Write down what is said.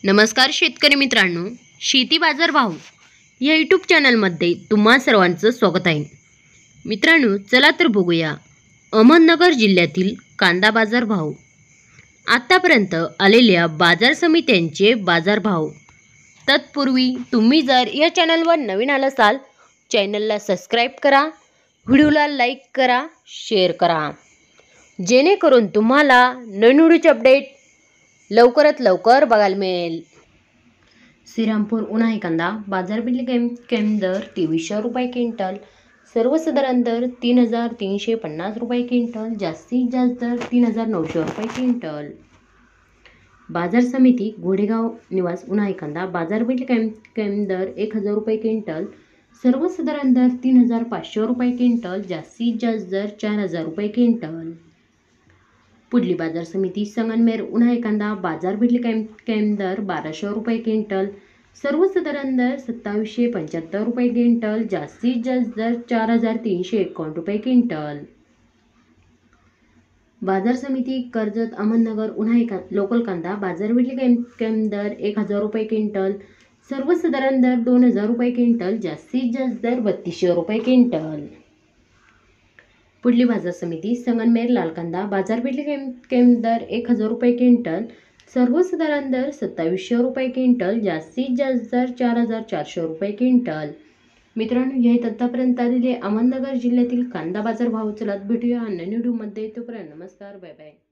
नमस्कार शेतकरी मित्रांनो, शेती बाजार भाव या यूट्यूब चॅनलमध्ये तुम्हा सर्वांचं स्वागत आहे. मित्रांनो, चला तर बघूया अहमदनगर जिल्ह्यातील कांदा बाजार भाव. आतापर्यंत आलेल्या बाजार समित्यांचे बाजार भाव. तत्पूर्वी तुम्ही जर या चॅनलवर नवीन आला असाल, चॅनलला सबस्क्राईब करा, व्हिडिओला लाईक करा, शेअर करा, जेणेकरून तुम्हाला नवीन व्हिडिओचे अपडेट लवकरात लवकर बघायला मिळेल. श्रीरामपूर उन्हाळी कांदा बाजारपेठ दर 2300 रुपये क्विंटल. सर्वसाधारण दर 3350 रुपये क्विंटल. जास्तीत जास्त दर 3900 रुपये क्विंटल. बाजार समिती घोडेगाव निवास उन्हाळी कांदा बाजारपेठ दर 1000 रुपये क्विंटल. सर्वसाधारण दर 3500 रुपये क्विंटल. जास्तीत जास्त दर 4000 रुपये क्विंटल. पुढली बाजार समिती संगमनेर उन्हाळी कांदा बाजारपेठ दर 1200 रुपये क्विंटल. सर्वसाधारण दर 2775 रुपये क्विंटल. जास्तीत जास्त दर 4351 रुपये क्विंटल. बाजार समिती कर्जत अहमदनगर उन्हाळी लोकल कांदा बाजारपेठ दर 1000 रुपये क्विंटल. सर्वसाधारण दर 2000 रुपये क्विंटल. जास्तीत जास्त दर 3200 रुपये क्विंटल. पुढली बाजार समिती संगमनेर लाल कांदा बाजारपेठ दर 1000 रुपये क्विंटल. सर्वसाधारण दर 2700 रुपये क्विंटल. जास्तीत जास्त दर 4400 रुपये क्विंटल. मित्रांनो, हे आतापर्यंत आलेले अहमदनगर जिल्ह्यातील कांदा बाजार भाव. चला भेटूया अन्य व्हिडिओमध्ये. तोपर्यंत नमस्कार, बाय बाय.